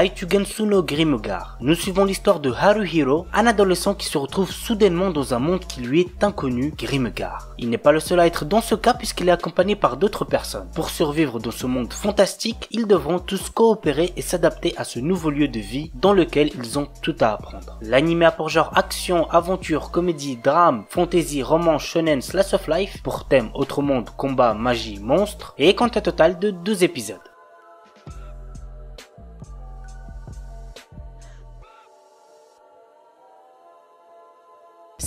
Aitugensu no Grimegar. Nous suivons l'histoire de Haruhiro, un adolescent qui se retrouve soudainement dans un monde qui lui est inconnu, Grimegar. Il n'est pas le seul à être dans ce cas puisqu'il est accompagné par d'autres personnes. Pour survivre dans ce monde fantastique, ils devront tous coopérer et s'adapter à ce nouveau lieu de vie dans lequel ils ont tout à apprendre. L'anime a pour genre action, aventure, comédie, drame, fantasy, roman, shonen, slice of life, pour thème autre monde, combat, magie, monstre, et compte un total de 12 épisodes.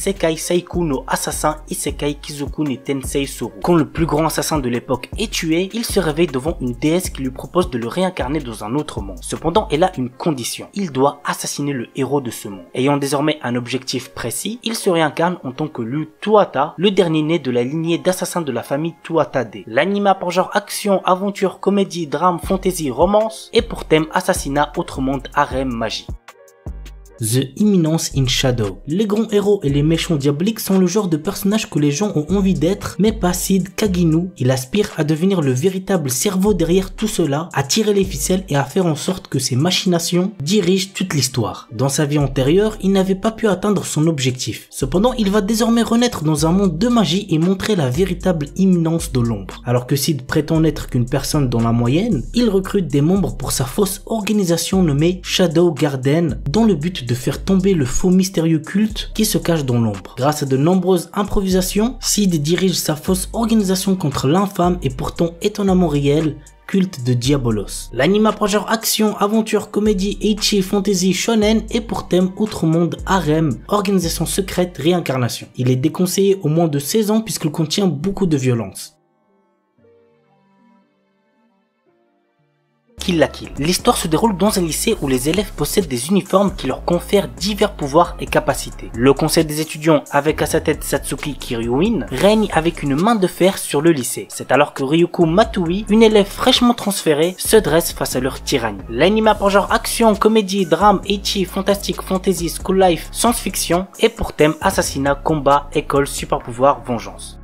Sekai Seiku no assassin Isekai Kizoku ni Tensei Suru. Quand le plus grand assassin de l'époque est tué, il se réveille devant une déesse qui lui propose de le réincarner dans un autre monde. Cependant, elle a une condition. Il doit assassiner le héros de ce monde. Ayant désormais un objectif précis, il se réincarne en tant que Lu Tuata, le dernier né de la lignée d'assassins de la famille Tuatade. L'anime a pour genre action, aventure, comédie, drame, fantasy, romance, et pour thème assassinat, autre monde, harem, magie. The Imminence in Shadow. Les grands héros et les méchants diaboliques sont le genre de personnages que les gens ont envie d'être, mais pas Sid Kaginu. Il aspire à devenir le véritable cerveau derrière tout cela, à tirer les ficelles et à faire en sorte que ses machinations dirigent toute l'histoire. Dans sa vie antérieure, il n'avait pas pu atteindre son objectif. Cependant, il va désormais renaître dans un monde de magie et montrer la véritable imminence de l'ombre. Alors que Sid prétend n'être qu'une personne dans la moyenne, il recrute des membres pour sa fausse organisation nommée Shadow Garden, dans le but de faire tomber le faux mystérieux culte qui se cache dans l'ombre. Grâce à de nombreuses improvisations, Sid dirige sa fausse organisation contre l'infâme et pourtant étonnamment réel culte de Diabolos. L'anime a pour genre action, aventure, comédie, ecchi, fantasy, shonen et pour thème outre monde, harem, organisation secrète, réincarnation. Il est déconseillé au moins de 16 ans puisqu'il contient beaucoup de violence. Kill la Kill. L'histoire se déroule dans un lycée où les élèves possèdent des uniformes qui leur confèrent divers pouvoirs et capacités. Le conseil des étudiants, avec à sa tête Satsuki Kiryuin, règne avec une main de fer sur le lycée. C'est alors que Ryuko Matui, une élève fraîchement transférée, se dresse face à leur tyrannie. L'anime a pour genre action, comédie, drame, ecchi, fantastique, fantasy, school life, science-fiction et pour thème assassinat, combat, école, super pouvoir, vengeance.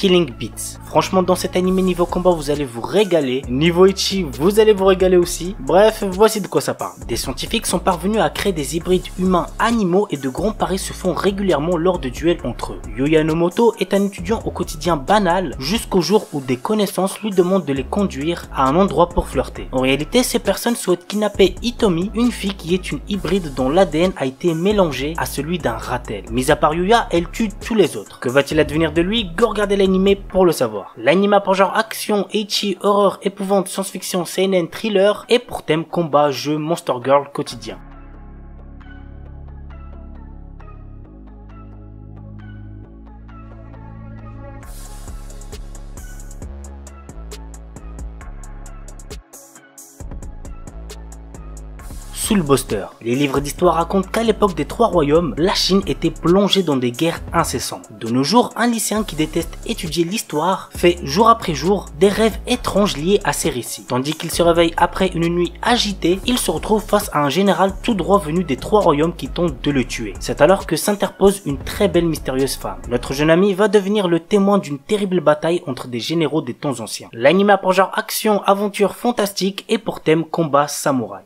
Killing Beats. Franchement, dans cet anime niveau combat, vous allez vous régaler. Niveau ecchi, vous allez vous régaler aussi. Bref, voici de quoi ça parle. Des scientifiques sont parvenus à créer des hybrides humains animaux et de grands paris se font régulièrement lors de duels entre eux. Yuya Nomoto est un étudiant au quotidien banal jusqu'au jour où des connaissances lui demandent de les conduire à un endroit pour flirter. En réalité, ces personnes souhaitent kidnapper Hitomi, une fille qui est une hybride dont l'ADN a été mélangé à celui d'un ratel. Mis à part Yuya, elle tue tous les autres. Que va-t-il advenir de lui? Go regarder l'anime pour le savoir. L'anime a pour genre action, ecchi, horreur, épouvante, science-fiction, seinen, thriller et pour thème combat, jeu, monster girl quotidien. Soulbuster. Les livres d'histoire racontent qu'à l'époque des Trois Royaumes, la Chine était plongée dans des guerres incessantes. De nos jours, un lycéen qui déteste étudier l'histoire fait jour après jour des rêves étranges liés à ces récits. Tandis qu'il se réveille après une nuit agitée, il se retrouve face à un général tout droit venu des Trois Royaumes qui tente de le tuer. C'est alors que s'interpose une très belle mystérieuse femme. Notre jeune ami va devenir le témoin d'une terrible bataille entre des généraux des temps anciens. L'anime a pour genre action, aventure, fantastique et pour thème combat samouraï.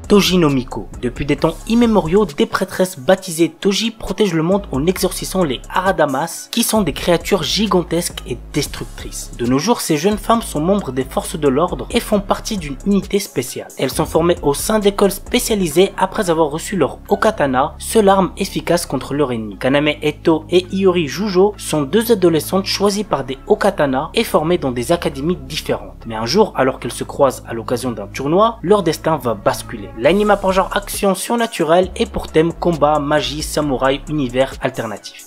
Toji no Miko. Depuis des temps immémoriaux, des prêtresses baptisées Toji protègent le monde en exorcisant les Haradamas, qui sont des créatures gigantesques et destructrices. De nos jours, ces jeunes femmes sont membres des forces de l'ordre et font partie d'une unité spéciale. Elles sont formées au sein d'écoles spécialisées après avoir reçu leur Okatana, seule arme efficace contre leur ennemi. Kaname Eto et Iori Jujo sont deux adolescentes choisies par des Okatana et formées dans des académies différentes. Mais un jour, alors qu'elles se croisent à l'occasion d'un tournoi, leur destin va basculer. L'anime a pour genre action surnaturelle et pour thème combat, magie, samouraï, univers alternatif.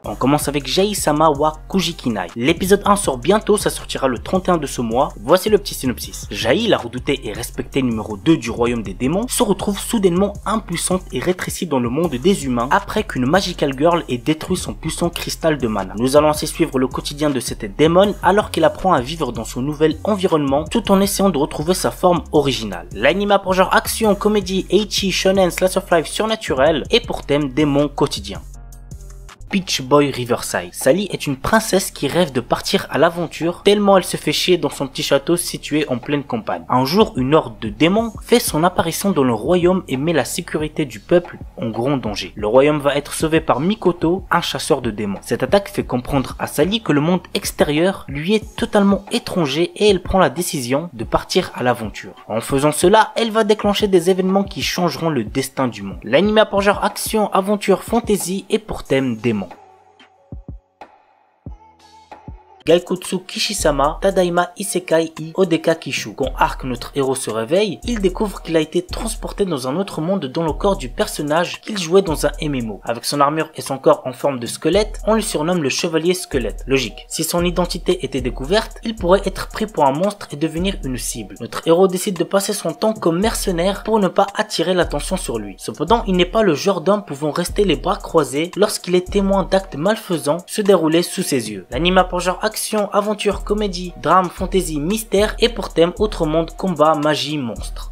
On commence avec Jai-sama wa Kujikinai. L'épisode 1 sort bientôt, ça sortira le 31 de ce mois. Voici le petit synopsis. Jai, la redoutée et respectée numéro 2 du royaume des démons, se retrouve soudainement impuissante et rétrécie dans le monde des humains après qu'une Magical Girl ait détruit son puissant cristal de mana. Nous allons ainsi suivre le quotidien de cette démon alors qu'elle apprend à vivre dans son nouvel environnement tout en essayant de retrouver sa forme originale. L'anime a pour genre action, comédie, ecchi, shonen, slice of life surnaturel et pour thème démon quotidien. Peach Boy Riverside. Sally est une princesse qui rêve de partir à l'aventure tellement elle se fait chier dans son petit château situé en pleine campagne. Un jour, une horde de démons fait son apparition dans le royaume et met la sécurité du peuple en grand danger. Le royaume va être sauvé par Mikoto, un chasseur de démons. Cette attaque fait comprendre à Sally que le monde extérieur lui est totalement étranger et elle prend la décision de partir à l'aventure. En faisant cela, elle va déclencher des événements qui changeront le destin du monde. L'anime a pour genre action, aventure, fantasy et pour thème démon. Gaikutsu Kishisama Tadaima Isekai I Odeka Kishu. Quand Arc, notre héros, se réveille, il découvre qu'il a été transporté dans un autre monde dans le corps du personnage qu'il jouait dans un MMO. Avec son armure et son corps en forme de squelette, on le surnomme le chevalier squelette. Logique. Si son identité était découverte, il pourrait être pris pour un monstre et devenir une cible. Notre héros décide de passer son temps comme mercenaire pour ne pas attirer l'attention sur lui. Cependant, il n'est pas le genre d'homme pouvant rester les bras croisés lorsqu'il est témoin d'actes malfaisants se dérouler sous ses yeux. L'anime a pour genre action, aventure, comédie, drame, fantasy, mystère et pour thème autre monde, combat, magie, monstre.